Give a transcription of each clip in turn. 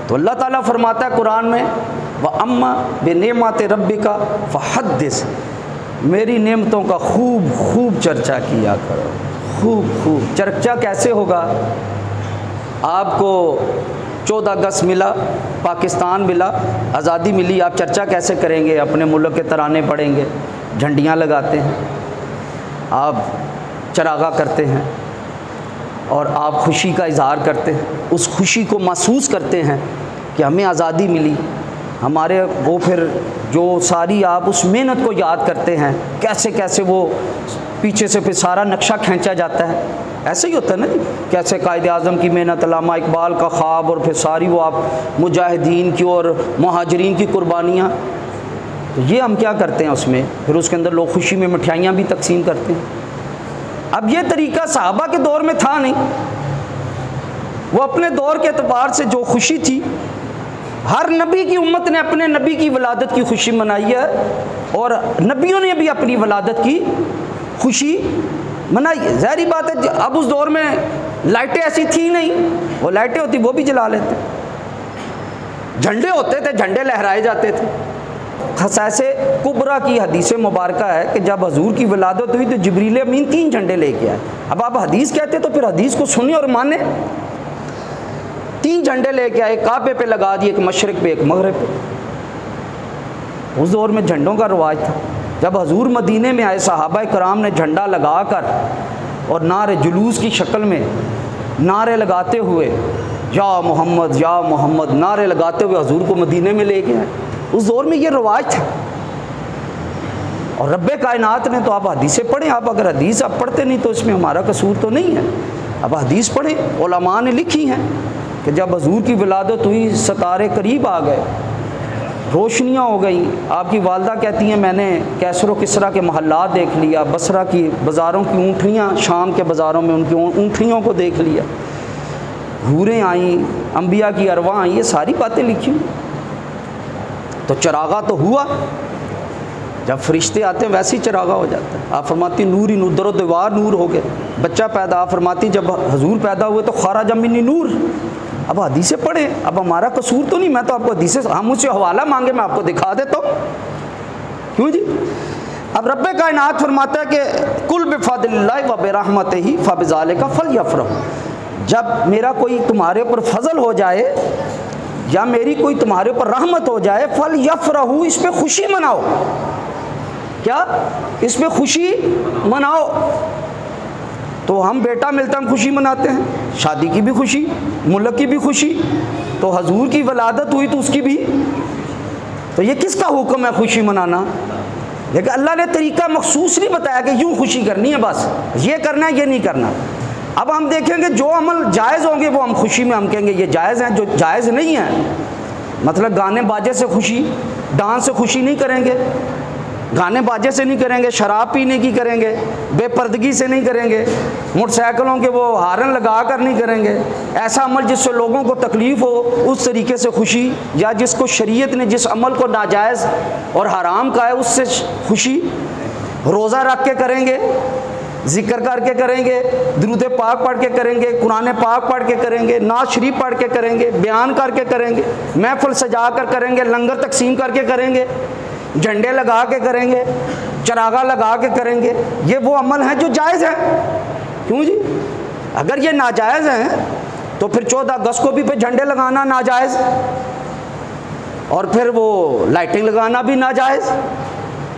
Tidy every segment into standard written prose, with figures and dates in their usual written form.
तो अल्लाह ताला फरमाता है कुरान में, व अम्मा बेनेमत रब्बिका फहद्दिस, मेरी नेमतों का खूब खूब चर्चा किया करो। खूब खूब चर्चा कैसे होगा? आपको 14 अगस्त मिला, पाकिस्तान मिला, आज़ादी मिली, आप चर्चा कैसे करेंगे? अपने मुल्क के तराने पढ़ेंगे, झंडियाँ लगाते हैं, आप चरागा करते हैं और आप खुशी का इजहार करते हैं, उस खुशी को महसूस करते हैं कि हमें आज़ादी मिली। हमारे वो फिर जो सारी आप उस मेहनत को याद करते हैं, कैसे कैसे वो पीछे से फिर सारा नक्शा खींचा जाता है। ऐसे ही होता है ना जी, कैसे कायदे आज़म की मेहनत, अल्लामा इकबाल का ख्वाब, और फिर सारी वो आप मुजाहिदीन की और मुहाजिरीन की कुर्बानियाँ। तो ये हम क्या करते हैं उसमें, फिर उसके अंदर लोग खुशी में मिठाइयाँ भी तकसीम करते हैं। अब ये तरीका सहाबा के दौर में था नहीं। वो अपने दौर के एतबार से जो खुशी थी, हर नबी की उम्मत ने अपने नबी की वलादत की खुशी मनाई है, और नबियों ने भी अपनी वलादत की खुशी मनाई है। ज़ाहिर बात है, अब उस दौर में लाइटें ऐसी थी नहीं, वो लाइटें होती वो भी जला लेते, झंडे होते थे, झंडे लहराए जाते थे। खसासे कुबरा की हदीस मुबारक है कि जब हजूर की विलादत हुई तो जिब्रील अमीन 3 झंडे लेके आए। अब आप हदीस कहते तो फिर हदीस को सुने और माने। 3 झंडे लेके आए, काबे पे लगा दिए, एक मशरिक पे एक मगरिब पे। उस दौर में झंडों का रवाज था। जब हजूर मदीने में आए, सहाबा कराम ने झंडा लगा कर और नारे जुलूस की शक्ल में नारे लगाते हुए या मोहम्मद नारे लगाते हुए हजूर को मदीने में ले गए। उस दौर में ये रवाज था। और रब्बे कायनात ने तो, आप हदीसें पढ़ें, आप अगर हदीस आप पढ़ते नहीं तो इसमें हमारा कसूर तो नहीं है। अब हदीस पढ़ें, उलमा ने लिखी हैं कि जब हजूर की विलादत हुई, सितारे करीब आ गए, रोशनियाँ हो गई। आपकी वालदा कहती हैं मैंने कैसर व किसरा के महल्लात देख लिया, बसरा की बाज़ारों की ऊँटनियाँ, शाम के बाज़ारों में उनकी ऊँटनियों को देख लिया, हूरें आईं, अम्बिया की अरवा आई, ये सारी बातें लिखी। तो चरागा तो हुआ, जब फरिश्ते आते हैं वैसे ही चरागा हो जाता है। आप फरमाती नूर ही नूर, दरो दीवार नूर हो गए। बच्चा पैदा, आप फरमाती जब हजूर पैदा हुए तो खाराजा मिन्नी नूर। अब हदीसें पढ़े, अब हमारा कसूर तो नहीं, मैं तो आपको हदीसें, हम मुझसे हवाला मांगे मैं आपको दिखा देता हूँ, क्यों जी। अब रब्बे कायनात फरमाता है कि कुल बिफादिल्लाहि व बिरहमतिही फबिज़ालिका फलयफ़रहू। जब मेरा कोई तुम्हारे ऊपर फजल हो जाए या मेरी कोई तुम्हारे ऊपर रहमत हो जाए, फलयफ़रहू, इस पे खुशी मनाओ। क्या? इस पे खुशी मनाओ। तो हम बेटा मिलता हम खुशी मनाते हैं, शादी की भी खुशी, मुल्क की भी खुशी, तो हजूर की वलादत हुई तो उसकी भी। तो ये किसका हुक्म है खुशी मनाना? लेकिन अल्लाह ने तरीका मखसूस नहीं बताया कि यूँ खुशी करनी है, बस ये करना है, ये नहीं करना। अब हम देखेंगे जो अमल जायज़ होंगे वो हम खुशी में हम कहेंगे ये जायज़ हैं, जो जायज़ नहीं है, मतलब गाने बाजे से खुशी, डांस से खुशी नहीं करेंगे, गाने बाजे से नहीं करेंगे, शराब पीने की करेंगे, बेपर्दगी से नहीं करेंगे, मोटरसाइकिलों के वो हारन लगा कर नहीं करेंगे। ऐसा अमल जिससे लोगों को तकलीफ़ हो उस तरीके से खुशी, या जिसको शरीयत ने जिस अमल को नाजायज़ और हराम कहा है उससे खुशी। रोज़ा रख के करेंगे, ज़िक्र करके करेंगे, दुरूद पाक पढ़ के करेंगे, कुरान पाक पढ़ के करेंगे, नात शरीफ पढ़ के करेंगे, बयान करके करेंगे, महफिल सजा कर करेंगे, लंगर तकसीम करके करेंगे, झंडे लगा के करेंगे, चरागा लगा के करेंगे। ये वो अमल हैं जो जायज़ हैं, क्यों जी। अगर ये नाजायज़ हैं तो फिर 14 अगस्त को भी फिर झंडे लगाना नाजायज़, और फिर वो लाइटिंग लगाना भी नाजायज़।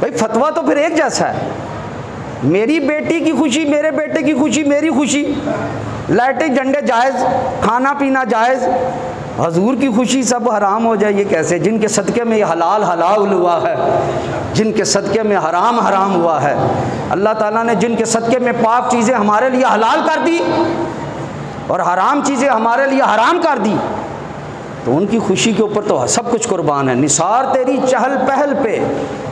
भाई फतवा तो फिर एक जैसा है। मेरी बेटी की खुशी, मेरे बेटे की खुशी, मेरी खुशी, लाइटिंग झंडे जायज़, खाना पीना जायज़, हजूर की खुशी सब हराम हो जाए, ये कैसे? जिनके सदक़े में ये हलाल हलाल हुआ है, जिनके सदक़े में हराम हराम हुआ है, अल्लाह ताला ने जिनके सदक़े में पाक चीज़ें हमारे लिए हलाल कर दी और हराम चीज़ें हमारे लिए हराम कर दी, तो उनकी खुशी के ऊपर तो सब कुछ कुर्बान है। निसार तेरी चहल पहल पे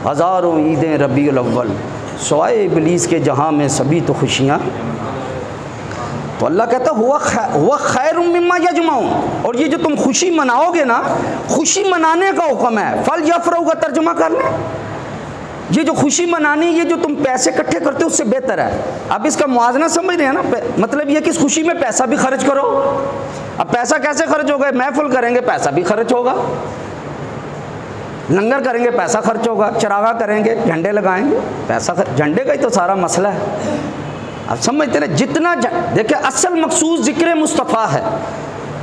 हज़ारों ईदें रबीउल अव्वल, सवाए इब्लीस के जहाँ में सभी तो खुशियाँ। तो अल्लाह कहता हुआ खैरुम मिम्मा यजमाऊन। और ये जो तुम खुशी मनाओगे ना, खुशी मनाने का हुक्म है। फल यफरहू का तर्जुमा कर लें, ये जो खुशी मनानी, ये जो तुम पैसे इकट्ठे करते हो उससे बेहतर है। अब इसका मुआवजा समझ रहे हैं ना, मतलब ये कि इस खुशी में पैसा भी खर्च करो, अब पैसा कैसे खर्च होगा? महफिल करेंगे पैसा भी खर्च होगा, लंगर करेंगे पैसा खर्च होगा, चरागा करेंगे, झंडे लगाएंगे पैसा झंडे का ही तो सारा मसला है। अब समझते ना, जितना देखिए असल मकसूद ज़िक्र मुस्तफ़ा है।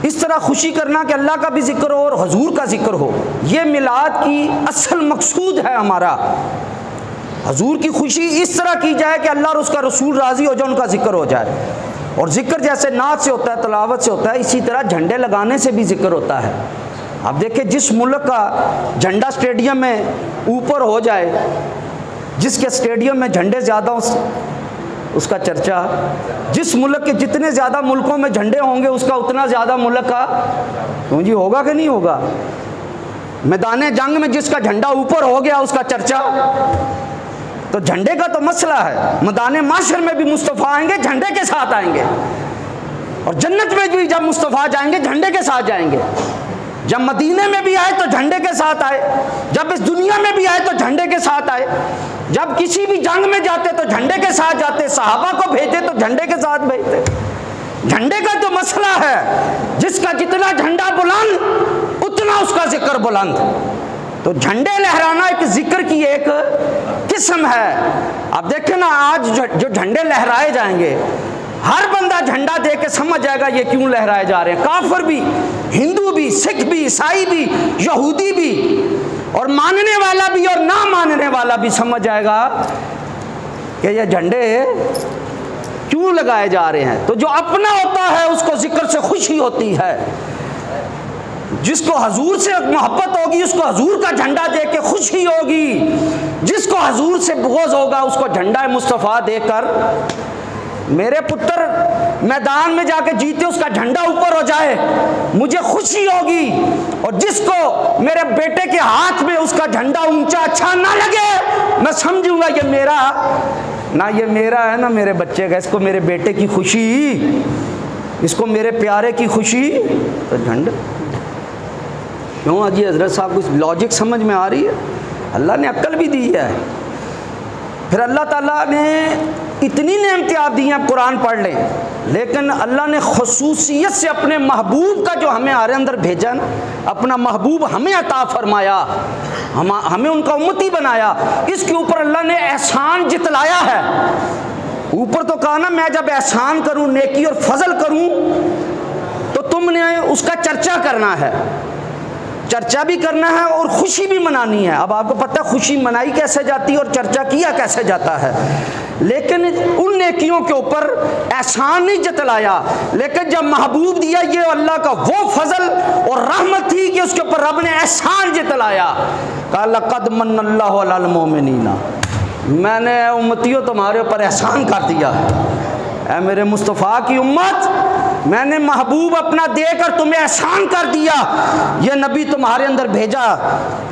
इस तरह खुशी करना कि अल्लाह का भी जिक्र हो और हुजूर का जिक्र हो, ये मिलाद की असल मकसूद है हमारा। हुजूर की खुशी इस तरह की जाए कि अल्लाह और उसका रसूल राज़ी हो जाए, उनका जिक्र हो जाए। और जिक्र जैसे नात से होता है, तलावत से होता है, इसी तरह झंडे लगाने से भी जिक्र होता है। अब देखिए, जिस मुल्क का झंडा स्टेडियम में ऊपर हो जाए, जिसके स्टेडियम में झंडे ज़्यादा उसका चर्चा, जिस मुल्क के जितने ज़्यादा मुल्कों में झंडे होंगे उसका उतना ज़्यादा मुल्क का क्यों जी होगा कि नहीं होगा। मैदान जंग में जिसका झंडा ऊपर हो गया उसका चर्चा। तो झंडे का तो मसला है। मैदान माशर में भी मुस्तफ़ा आएंगे, झंडे के साथ आएंगे, और जन्नत में भी जब मुस्तफ़ा जाएंगे झंडे के साथ जाएंगे। जब मदीने में भी आए तो झंडे के साथ आए, जब इस दुनिया में भी आए तो झंडे के साथ आए, जब किसी भी जंग में जाते तो झंडे के साथ जाते, सहाबा को भेजे तो झंडे के साथ भेजते। झंडे का तो मसला है, जिसका जितना झंडा बुलंद उतना उसका जिक्र बुलंद। तो झंडे लहराना एक जिक्र की एक किस्म है। अब देखें ना, आज जो झंडे लहराए जाएंगे, हर बंदा झंडा देख के समझ जाएगा ये क्यों लहराए जा रहे हैं। काफिर भी, हिंदू भी, सिख भी, ईसाई भी, यहूदी भी, और मानने वाला भी और ना मानने वाला भी समझ जाएगा कि ये झंडे क्यों लगाए जा रहे हैं। तो जो अपना होता है उसको जिक्र से खुशी होती है, जिसको हजूर से मोहब्बत होगी उसको हजूर का झंडा देख के खुशी होगी, जिसको हजूर से बुग़्ज़ होगा उसको झंडा मुस्तफ़ा देकर, मेरे पुत्र मैदान में जाके जीते उसका झंडा ऊपर हो जाए मुझे खुशी होगी, और जिसको मेरे बेटे के हाथ में उसका झंडा ऊंचा अच्छा ना लगे, मैं समझूंगा ये मेरा ना, ये मेरा है ना मेरे बच्चे का, इसको मेरे बेटे की खुशी, इसको मेरे प्यारे की खुशी। तो झंडा क्यों अजी हजरत साहब, कुछ लॉजिक समझ में आ रही है? अल्लाह ने अक्ल भी दी है। फिर अल्लाह ताला ने इतनी नेमतें आप दी हैं, कुरान पढ़ लें, लेकिन अल्लाह ने खसूसियत से अपने महबूब का जो हमें हमारे अंदर भेजा ना, अपना महबूब हमें अता फरमाया, हमें उनका उम्मती बनाया, इसके ऊपर अल्लाह ने एहसान जितलाया है। ऊपर तो कहा ना, मैं जब एहसान करूँ, नेकी और फजल करूँ, तो तुमने उसका चर्चा करना है, चर्चा भी करना है और खुशी भी मनानी है। अब आपको पता है खुशी मनाई कैसे जाती है और चर्चा किया कैसे जाता है, लेकिन उन नेकियों के ऊपर एहसान नहीं जतलाया। लेकिन जब महबूब दिया, ये अल्लाह का वो फजल और रहमत थी कि उसके ऊपर रब ने एहसान जतलाया। कहा लक़द मन्नल्लाहु अलल मोमिनीना, मैंने उम्मतियों तुम्हारे ऊपर एहसान कर दिया है। मेरे मुस्तफ़ा की उम्मत, मैंने महबूब अपना देकर तुम्हें एहसान कर दिया। ये नबी तुम्हारे अंदर भेजा,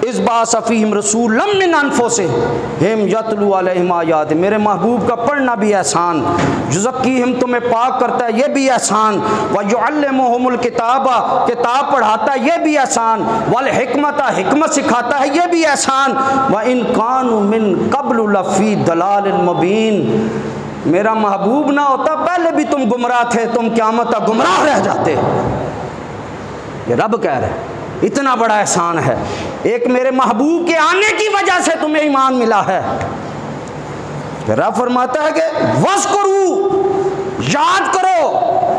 इस बासफ़ीहिम रसूलन मिन अनफुसिहिम यतलू अलैहिम आयात, मेरे महबूब का पढ़ना भी एहसान, युज़क्कीहिम तुम्हें पाक करता है ये भी एहसान, व युअल्लिमुहुमुल किताबा, किताब पढ़ाता है ये भी एहसान, वल हिकमता, हिकमत सिखाता है ये भी एहसान, व इन कानू मिन क़ब्लु लफ़ी दलालिल मुबीन, मेरा महबूब ना होता पहले भी तुम गुमराह थे, तुम क़यामत तक गुमराह रह जाते। ये रब कह रहे हैं, इतना बड़ा एहसान है, एक मेरे महबूब के आने की वजह से तुम्हें ईमान मिला है। रब फरमाता है कि वज़्कुरू, याद करो,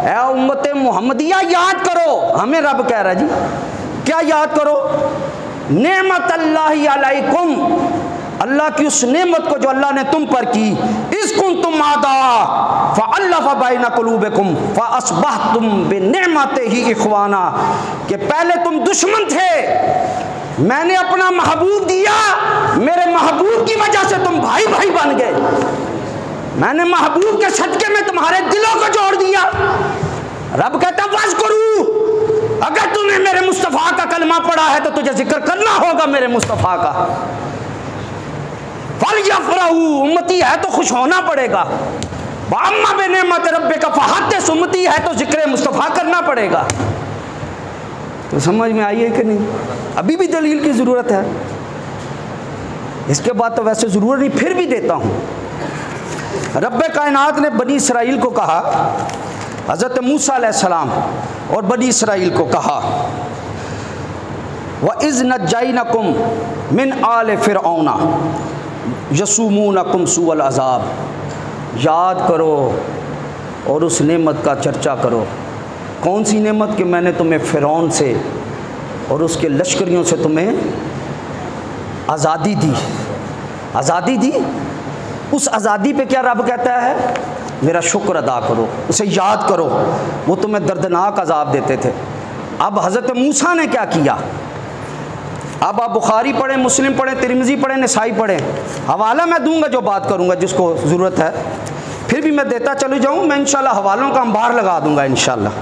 ऐ उम्मत मुहम्मदिया याद करो। हमें रब कह रहा है जी, क्या याद करो? नेमत अल्लाहि अलैकुम, अल्लाह की उस नेमत को जो अल्लाह ने तुम पर की। इसकुन तुम आदा फ़अल्लफ़ बैन क़ुलूबिकुम फ़अस्बहतुम बिनिअमतिही इख़वाना, कि पहले तुम दुश्मन थे, मैंने अपना महबूब दिया, मेरे महबूब की वजह से तुम भाई भाई बन गए, मैंने महबूब के सदक़े में तुम्हारे दिलों को जोड़ दिया। रब कहता वज़्कुरू, अगर तूने मेरे मुस्तफ़ा का कलमा पढ़ा है तो तुझे जिक्र करना होगा मेरे मुस्तफ़ा का। फलयफ़रहू, उम्मती है तो खुश होना पड़ेगा। अम्मा बिनिअमति रब्बिका फ़हद्दिस, उम्मती है तो जिक्र मुस्तफ़ा करना पड़ेगा। तो समझ में आई है कि नहीं? अभी भी दलील की ज़रूरत है, इसके बाद तो वैसे ज़रूरत नहीं, फिर भी देता हूँ। रब्बे कायनात ने बनी इसराइल को कहा, हज़रत मूसा अलैहिस्सलाम और बनी इसराइल को कहा, व इज़ नज्जैनाकुम मिन आल फ़िरऔना यसुमूनकुम सूअल अज़ाब। याद करो और उस नेमत का चर्चा करो। कौन सी नेमत? कि मैंने तुम्हें फ़िरौन से और उसके लश्करियों से तुम्हें आज़ादी दी। आज़ादी दी। उस आज़ादी पे क्या रब कहता है? मेरा शुक्र अदा करो, उसे याद करो। वो तुम्हें दर्दनाक अजाब देते थे। अब हज़रत मूसा ने क्या किया? अब आप बुखारी पढ़ें, मुस्लिम पढ़ें, तिरमिज़ी पढ़ें, नसाई पढ़ें, हवाला मैं दूंगा जो बात करूंगा जिसको ज़रूरत है, फिर भी मैं देता चलू जाऊँ। मैं इंशाल्लाह हवालों का अंबार लगा दूंगा इंशाल्लाह।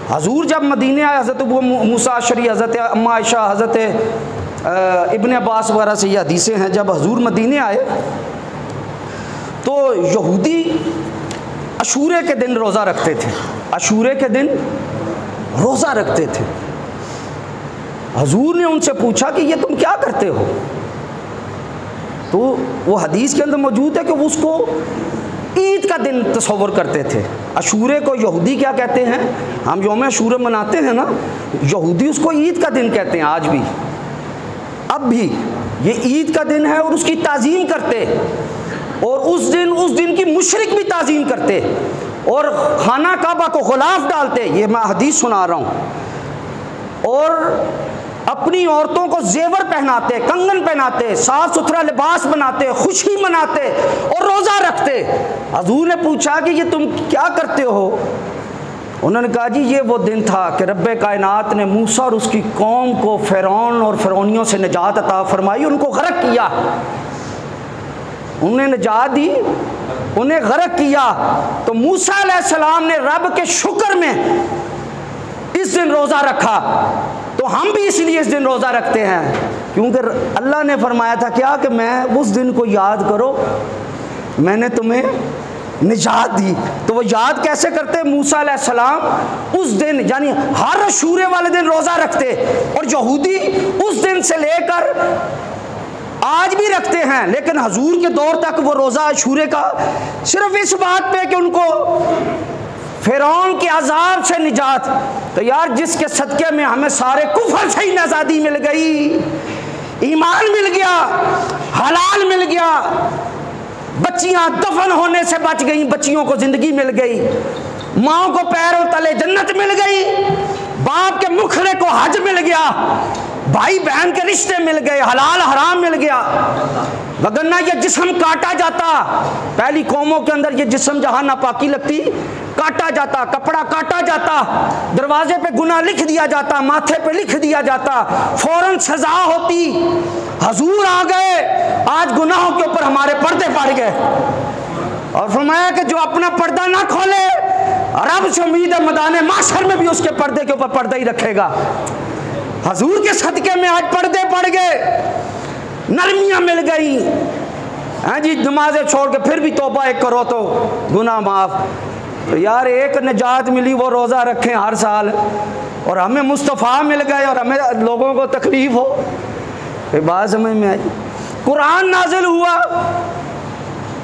हजूर जब मदीने आए, हज़रत अबू मूसा अशरी, हज़रत अम्मा आयशा, हज़रत इब्न अब्बास वगैरह से ये हदीसें हैं, जब हजूर मदीने आए तो यहूदी अशूरे के दिन रोज़ा रखते थे। अशूरे के दिन रोज़ा रखते थे। हजूर ने उनसे पूछा कि ये तुम क्या करते हो? तो वो हदीस के अंदर मौजूद है कि वो उसको ईद का दिन तस्वर करते थे। अशूरे को यहूदी क्या कहते हैं? हम यौम अशूरा मनाते हैं ना, यहूदी उसको ईद का दिन कहते हैं आज भी। अब भी ये ईद का दिन है और उसकी ताज़ीम करते, और उस दिन की मुशरिक भी ताज़ीम करते और खाना काबा को ग़िलाफ़ डालते। ये मैं हदीस सुना रहा हूँ। और अपनी औरतों को जेवर पहनाते, कंगन पहनाते, साफ़ सुथरा लिबास बनाते, खुशी मनाते और रोज़ा रखते। हजूर ने पूछा कि ये तुम क्या करते हो? उन्होंने कहा जी ये वो दिन था कि रब्बे कायनात ने मूसा और उसकी कौम को फ़िरौन और फ़िरौनियों से निजात अता फरमाई, उनको गर्क किया। उन्हें निजात दी, उन्हें गर्क किया। तो मूसा अलैहिस्सलाम ने रब के शुक्र में इस दिन रोज़ा रखा। तो हम भी इसलिए इस दिन रोज़ा रखते हैं क्योंकि अल्लाह ने फरमाया था क्या? कि मैं उस दिन को याद करो, मैंने तुम्हें निजात दी। तो वो याद कैसे करते? मूसा अलैहिस्सलाम उस दिन यानी हर अशूरे वाले दिन रोज़ा रखते, और यहूदी उस दिन से लेकर आज भी रखते हैं। लेकिन हजूर के दौर तक वो रोज़ा अशूरे का सिर्फ इस बात पे कि उनको फ़िरौन के अजाब से निजात। तो यार जिसके सदक़े में हमें सारे कुफर से ही आज़ादी मिल गई, ईमान मिल गया, हलाल मिल गया, बच्चियां दफन होने से बच गई, बच्चियों को ज़िंदगी मिल गई, माँ को पैरों तले जन्नत मिल गई, बाप के मुखरे को हज मिल गया, भाई बहन के रिश्ते मिल गए, हलाल हराम मिल गया। वगरना ये जिस्म काटा जाता, पहली कौमों के अंदर ये जिस्म जहाँ नापाकी लगती काटा जाता, कपड़ा काटा जाता, दरवाजे पे गुनाह लिख दिया जाता, माथे पे लिख दिया जाता, फौरन सजा होती। हजूर आ गए, आज गुनाहों के ऊपर हमारे पर्दे पड़ गए, और फरमाया कि जो अपना पर्दा ना खोले रब से उम्मीद है मैदान माशर में भी उसके पर्दे के ऊपर पर्दा ही रखेगा। हजूर के सदके में आज पर्दे पड़ गए, नरमियाँ मिल गई हैं जी। नमाजें छोड़ के फिर भी तौबा एक करो तो गुनाह माफ़। तो यार एक निजात मिली वो रोज़ा रखें हर साल, और हमें मुस्तफ़ा मिल गए और हमें लोगों को तकलीफ़ हो। ये बात समझ में आई? कुरान नाजिल हुआ,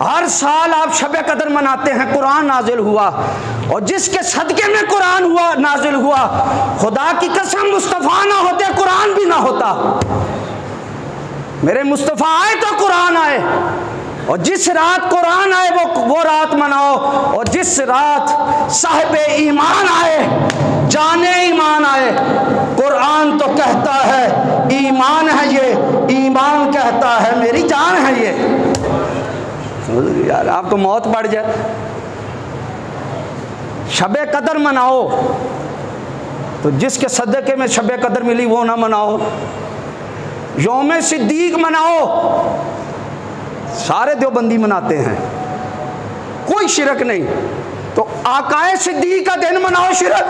हर साल आप शब कदर मनाते हैं, कुरान नाजिल हुआ, और जिसके सदके में कुरान हुआ नाजिल हुआ, खुदा की कसम मुस्तफ़ा ना होते कुरान भी ना होता। मेरे मुस्तफ़ा आए तो कुरान आए, और जिस रात कुरान आए वो रात मनाओ, और जिस रात साहिब ईमान आए, जाने ईमान आए। कुरान तो कहता है ईमान है ये, ईमान कहता है मेरी जान है ये। यार आपको मौत पड़ जाए, शबे कदर मनाओ, तो जिसके सदके में शबे कदर मिली वो ना मनाओ। यौम सिद्दीक मनाओ, सारे देवबंदी मनाते हैं, कोई शिरक नहीं। तो आकाए सिद्दीक का दिन मनाओ, शिरक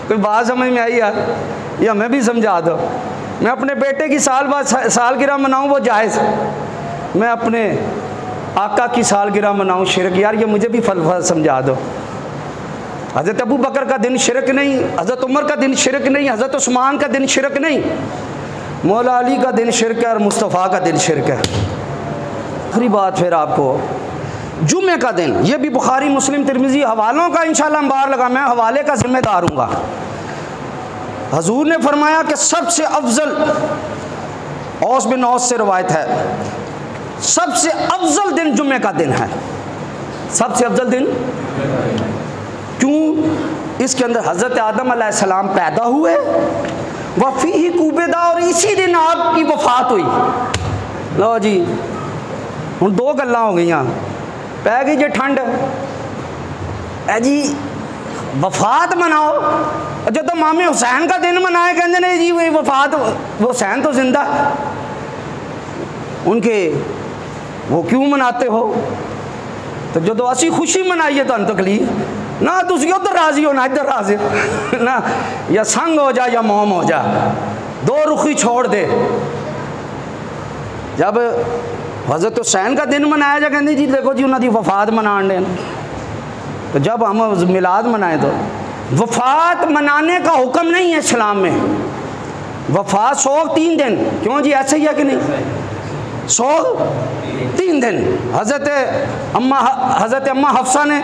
कोई बात समझ में आई यार? ये हमें भी समझा दो। मैं अपने बेटे की सालगिरह मनाऊं वो जायज़, मैं अपने आका की सालगिरह मनाऊं शिरक? यार ये मुझे भी फल समझा दो। हज़रत अबू बकर का दिन शिरक नहीं, हज़रत उमर का दिन शिरक नहीं, हज़रत उस्मान का दिन शिरक नहीं, मौला अली का दिन शिरक है और मुस्तफ़ा का दिन शिरक है। आखिरी बात फिर आपको जुमे का दिन, ये भी बुखारी मुस्लिम तिरमिज़ी हवालों का इंशाअल्लाह अंबार लगा, मैं हवाले का जिम्मेदार हूँगा। हजूर ने फरमाया कि सबसे अफजल, औस बिन औस से रवायत है, सबसे अफजल दिन जुमे का दिन है। सबसे अफजल दिन क्यों? इसके अंदर हज़रत आदम अलैहिस्सलाम पैदा हुए, वफ़ी ही कूबेदा, और इसी दिन आपकी वफ़ात हुई। लो जी, हुण दो गल्लां हो गई, पै गई जे ठंड है जी, वफ़ात मनाओ। जो तो मामे हुसैन का दिन मनाए, कहते हैं जी वही वफ़ात, वो हुसैन तो जिंदा, उनके वो क्यों मनाते हो? तो जो तो असी खुशी मनाइए तो तकलीफ ना, तुम उधर राजी हो ना इधर राजी ना, या संग हो जा या मोम हो जा, दो रुखी छोड़ दे। जब हज़रत हुसैन का दिन मनाया जा, कहते जी देखो जी उन्होंने वफ़ात मनाने देन, तो जब हम मिलाद मनाए तो वफ़ात मनाने का हुक्म नहीं है इस्लाम में। वफ़ात 103 दिन, क्यों जी ऐसे ही है कि नहीं? 103 दिन। हज़रत अम्मा हफ्सा ने,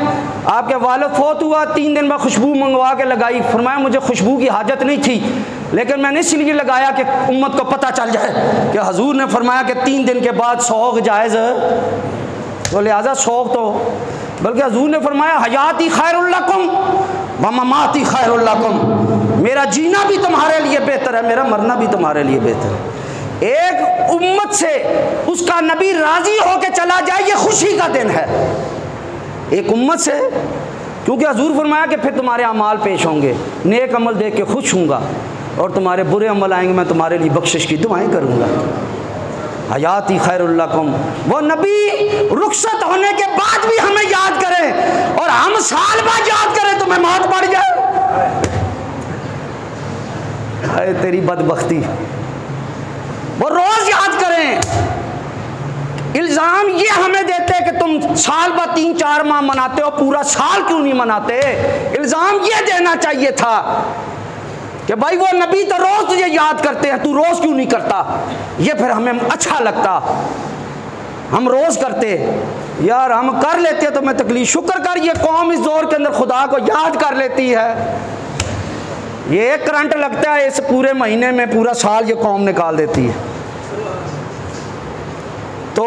आपके वालिद फौत हुआ, 3 दिन बाद खुशबू मंगवा के लगाई। फरमाया मुझे खुशबू की हाजत नहीं थी, लेकिन मैंने इसलिए लगाया कि उम्मत को पता चल जाए कि हजूर ने फरमाया कि 3 दिन के बाद सोग जायज़, तो लिहाजा सोग तो, बल्कि हजूर ने फरमाया हयाती खैरुल लकुम व ममाती खैरुल लकुम, मेरा जीना भी तुम्हारे लिए बेहतर है, मेरा मरना भी तुम्हारे लिए बेहतर है। एक उम्मत से उसका नबी राजी होकर चला जाए, ये खुशी का दिन है एक उम्मत से, क्योंकि हजूर फरमाया कि फिर तुम्हारे अमाल पेश होंगे, नेक अमल देख के खुश हूँगा, और तुम्हारे बुरे अमल आएंगे, मैं तुम्हारे लिए बख्शिश की दुआएं करूँगा। हयाती खैरुल लकुम, वो नबी रुखसत होने के बाद भी हमें याद करें, और हम साल बाद याद करें तुम्हें मौत पड़ जाए। हाय तेरी बदबख्ती, वो रोज याद करें। इल्ज़ाम ये हमें देते हैं कि तुम साल बाद 3-4 माह मनाते हो, पूरा साल क्यों नहीं मनाते? इल्ज़ाम ये देना चाहिए था कि भाई वो नबी तो रोज़ तुझे याद करते हैं, तू रोज़ क्यों नहीं करता? ये फिर हमें अच्छा लगता, हम रोज़ करते। यार हम कर लेते तो मैं तकलीफ, शुक्र कर ये कौम इस दौर के अंदर खुदा को याद कर लेती है। ये एक करंट लगता है इस पूरे महीने में, पूरा साल ये कौम निकाल देती है। तो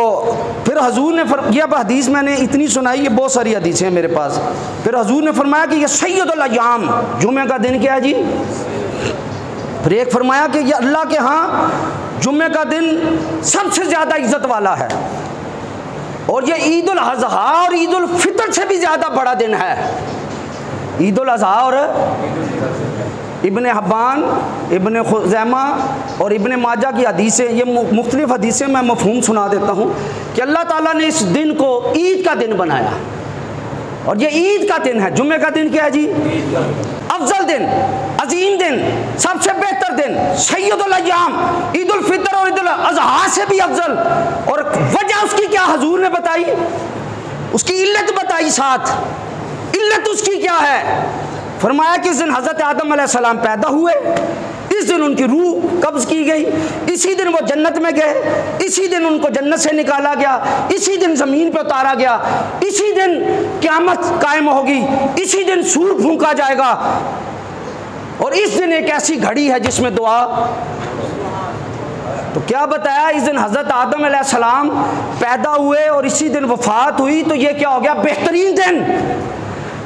फिर हजूर ने ये अब हदीस मैंने इतनी सुनाई, ये बहुत सारी हदीसें हैं मेरे पास। फिर हजूर ने फरमाया कि ये सैयदुल अय्याम, जुमे का दिन क्या है जी? फिर एक फरमाया कि ये अल्लाह के यहाँ जुम्मे का दिन सबसे ज़्यादा इज्जत वाला है, और ये ईद उल अज़हा और ईद उल फितर से भी ज़्यादा बड़ा दिन है। ईद उल अज़हा और इब्ने हब्बान, इब्ने खुज़ैमा और इब्ने माजा की हदीसें, ये मुख्तलिफ़ हदीसें मैं मफ़हूम सुना देता हूँ कि अल्लाह ताला ने इस दिन को ईद का दिन बनाया, और ये ईद का दिन है। जुम्मे का दिन क्या है जी? अफजल दिन, अजीम दिन, सबसे बेहतर दिन, सैयदुल अय्याम, ईद उल फितर और ईद उल अज़हा से भी अफजल। और वजह उसकी क्या हजूर ने बताई, उसकी इल्लत बताई, साथ इल्लत उसकी क्या है? फरमाया कि इस दिन हज़रत आदम अलैहिस्सलाम पैदा हुए, इस दिन उनकी रूह कब्ज़ की गई, इसी दिन वो जन्नत में गए, इसी दिन उनको जन्नत से निकाला गया, इसी दिन ज़मीन पे उतारा गया, इसी दिन क़यामत कायम होगी, इसी दिन सूर फूंका जाएगा, और इस दिन एक ऐसी घड़ी है जिसमें दुआ। तो क्या बताया, इस दिन हज़रत आदम अलैहिस्सलाम पैदा हुए और इसी दिन वफ़ात हुई, तो ये क्या हो गया? बेहतरीन दिन।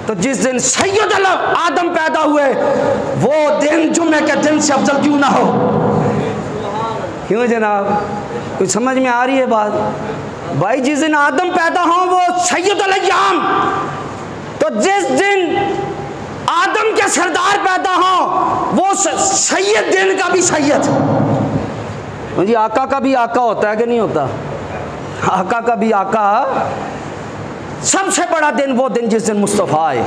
तो जिस दिन सैयद आदम पैदा हुए, वो दिन जुम्मे के दिन से अफजल क्यों ना हो? क्यों जनाब, कुछ समझ में आ रही है बात? भाई जिस दिन आदम पैदा हो वो सैयदुल अय्याम, तो जिस दिन आदम के सरदार पैदा हो वो सैयद दिन का भी सैयद। जी आका का भी आका होता है कि नहीं होता? आका का भी आका। सबसे बड़ा दिन वो दिन जिस दिन मुस्तफ़ा आए।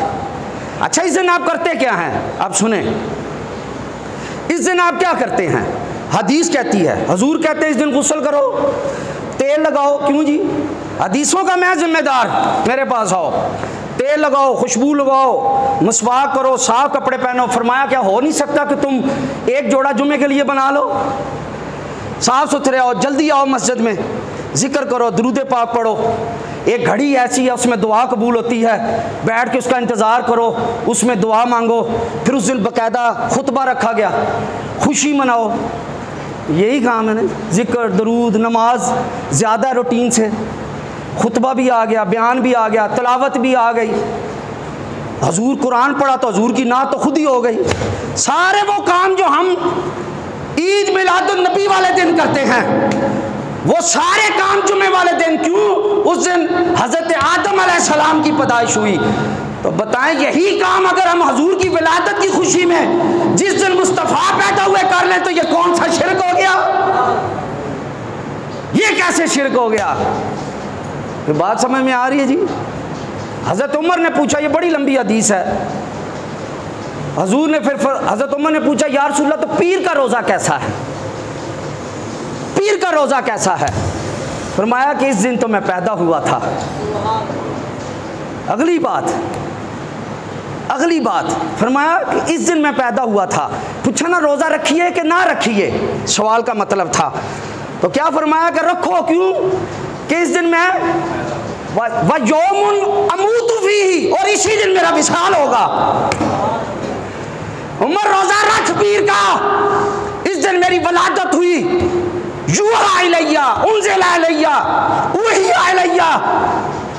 अच्छा, इस दिन आप करते क्या हैं? आप सुने, इस दिन आप क्या करते हैं? हदीस कहती है, हजूर कहते हैं इस दिन गुस्ल करो, तेल लगाओ। क्यों जी? हदीसों का मैं जिम्मेदार, मेरे पास आओ, तेल लगाओ, खुशबू लगाओ, मसवाक करो, साफ कपड़े पहनो। फरमाया क्या हो नहीं सकता कि तुम एक जोड़ा जुम्मे के लिए बना लो? साफ सुथरे आओ, जल्दी आओ मस्जिद में, जिक्र करो, दुरूद पाक पढ़ो। एक घड़ी ऐसी है उसमें दुआ कबूल होती है, बैठ के उसका इंतज़ार करो, उसमें दुआ मांगो। फिर उस दिन बाकायदा खुतबा रखा गया, खुशी मनाओ। यही काम है ना, ज़िक्र, दरूद, नमाज ज़्यादा रूटीन से, खुतबा भी आ गया, बयान भी आ गया, तलावत भी आ गई। हजूर कुरान पढ़ा तो हजूर की नात तो खुद ही हो गई। सारे वो काम जो हम ईद मिलादुन नबी वाले दिन करते हैं, वो सारे काम जुमे वाले दिन क्यों? उस दिन हज़रत आदम अलैहिस्सलाम की पैदाइश हुई। तो बताएं, यही काम अगर हम हजूर की विलादत की खुशी में जिस दिन मुस्तफ़ा पैदा हुए कर लें तो ये कौन सा शिरक हो गया? ये कैसे शिरक हो गया? तो बात समझ में आ रही है जी? हज़रत उमर ने पूछा, ये बड़ी लंबी हदीस है, हजूर ने फिर हज़रत उमर ने पूछा, या रसूलल्लाह तो पीर का रोज़ा कैसा है? पीर का रोज़ा कैसा है? फरमाया कि इस दिन तो मैं पैदा हुआ था। अगली बात फरमाया कि इस दिन मैं पैदा हुआ था। पूछा ना रोज़ा रखिए कि ना रखिए, सवाल का मतलब था। तो क्या फरमाया कि रखो। क्यों? कि इस दिन मैं यौमुन अमूतु फीही, और इसी दिन मेरा विसाल होगा। उमर रोज़ा रख पीर का, इस दिन मेरी वलादत हुई। युहा इलैया उनज़िला इलैया उहिया इलैया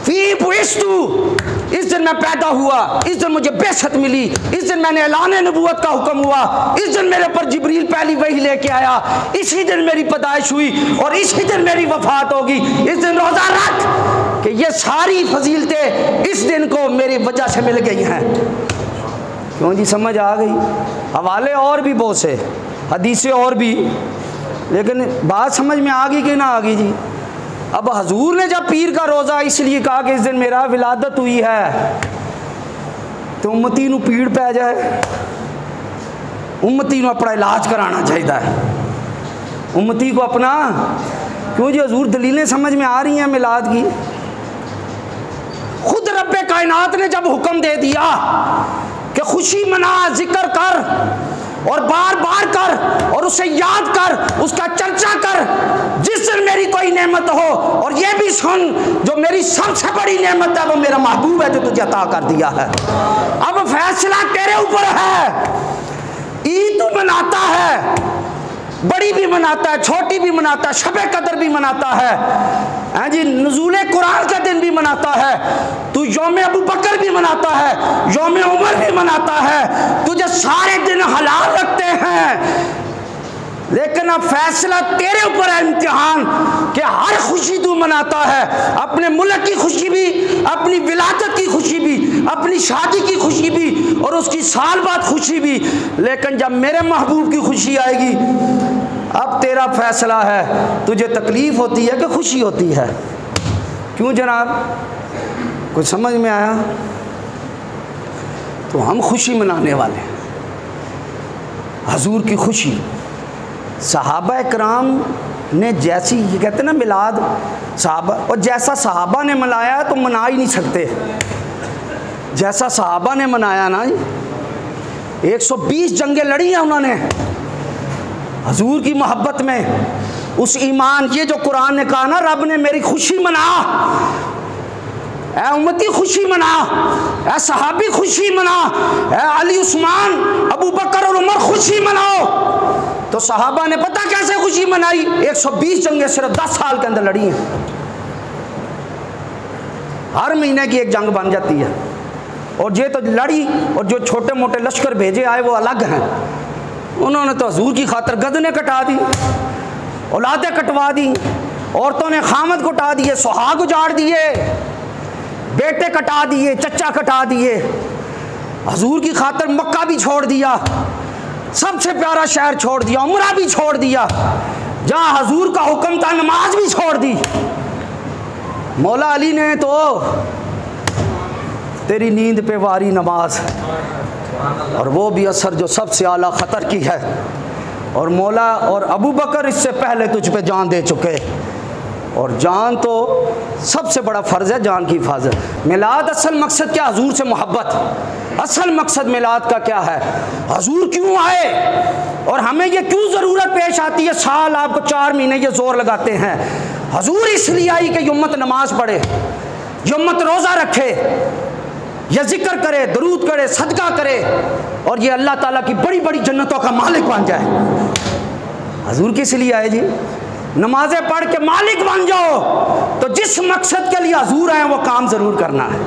फी बुइस्तु, इस दिन मैं पैदा हुआ, इस दिन मुझे बेशत मिली, इस दिन मैंने ऐलान नबूवत का हुक्म हुआ, इस दिन मेरे पर जिब्रील पहली वही लेके आया, इसी दिन मेरी पैदाइश हुई और इसी दिन मेरी वफात होगी। इस दिन रोज़ा रख कि ये सारी फजीलतें इस दिन को मेरी वजह से मिल गई हैं। क्यों जी? समझ आ गई? हवाले और भी बहुत से, हदीसें और भी, लेकिन बात समझ में आ गई कि ना आ गई जी? अब हजूर ने जब पीर का रोज़ा इसलिए कहा कि इस दिन मेरा विलादत हुई है, तो उम्मती नू पीड़ पै जाए, उम्मती नू अपना इलाज कराना चाहिए, उम्मती को अपना। क्यों जी? हजूर दलीलें समझ में आ रही हैं मिलाद की। खुद रब्बे कायनात ने जब हुक्म दे दिया कि खुशी मना, जिक्र कर और बार बार कर और उसे याद कर, उसका चर्चा कर, जिस दिन मेरी कोई नेमत हो, और ये भी सुन जो मेरी सबसे बड़ी नेमत है वो मेरा महबूब है जो तुझे अता कर दिया है। अब फैसला तेरे ऊपर है। ईद तू मनाता है, बड़ी भी मनाता है, छोटी भी मनाता है, शबे कदर भी मनाता है जी, नुज़ूले कुरान का दिन भी मनाता है, तू यौम अबू बकर भी मनाता है, यौम उमर भी मनाता है, तुझे सारे दिन हलाल लगते हैं, लेकिन अब फैसला तेरे ऊपर है, इम्तिहान, कि हर खुशी तू मनाता है, अपने मुल्क की खुशी भी, अपनी विलादत की खुशी भी, अपनी शादी की खुशी भी और उसकी साल बाद खुशी भी, लेकिन जब मेरे महबूब की खुशी आएगी अब तेरा फैसला है, तुझे तकलीफ़ होती है कि खुशी होती है। क्यों जनाब? कुछ समझ में आया? तो हम खुशी मनाने वाले, हजूर की खुशी। सहाबा कराम ने जैसी, ये कहते हैं ना मिलाद, सहाबा, और जैसा सहाबा ने मनाया तो मना ही नहीं सकते। जैसा सहाबा ने मनाया ना, 120 जंगें लड़ी हैं उन्होंने हजूर की मोहब्बत में, उस ईमान, ये जो कुरान ने कहा ना, रब ने मेरी खुशी मना, ऐ उम्मती खुशी मना, ऐ सहाबी खुशी मना, ऐ अली, उस्मान, अबू बकर और उमर खुशी मनाओ। तो सहाबा ने पता कैसे खुशी मनाई? 120 जंगें सिर्फ 10 साल के अंदर लड़ी हैं। हर महीने की एक जंग बन जाती है, और ये तो लड़ी, और जो छोटे मोटे लश्कर भेजे आए वो अलग हैं। उन्होंने तो हजूर की खातर गदने कटा दी, औलादें कटवा दी, औरतों ने खामद कटा दिए, सुहाग उजाड़ दिए, बेटे कटा दिए, चचा कटा दिए, हजूर की खातर मक्का भी छोड़ दिया, सबसे प्यारा शहर छोड़ दिया, उमरा भी छोड़ दिया, जहाँ हजूर का हुक्म था नमाज भी छोड़ दी। मौला अली ने तो तेरी नींद पे वारी नमाज, और वो भी असर जो सबसे आला ख़तर की है, और मौला और अबू बकर इससे पहले तुझ पे जान दे चुके, और जान तो सबसे बड़ा फ़र्ज़ है, जान की हिफाजत। मिलाद असल मकसद क्या? हजूर से मोहब्बत। असल मकसद मिलाद का क्या है? हजूर क्यों आए और हमें ये क्यों ज़रूरत पेश आती है? साल आपको 4 महीने ये जोर लगाते हैं, हजूर इसलिए आई कि उम्मत नमाज पढ़े। जो मत रोज़ा रखे या जिक्र करे, दरूद करे, सदका करे और ये अल्लाह ताला की बड़ी बड़ी जन्नतों का मालिक बन जाए। हजूर किस लिए आए जी? नमाजें पढ़ के मालिक बन जाओ। तो जिस मकसद के लिए हजूर आए वो काम ज़रूर करना है।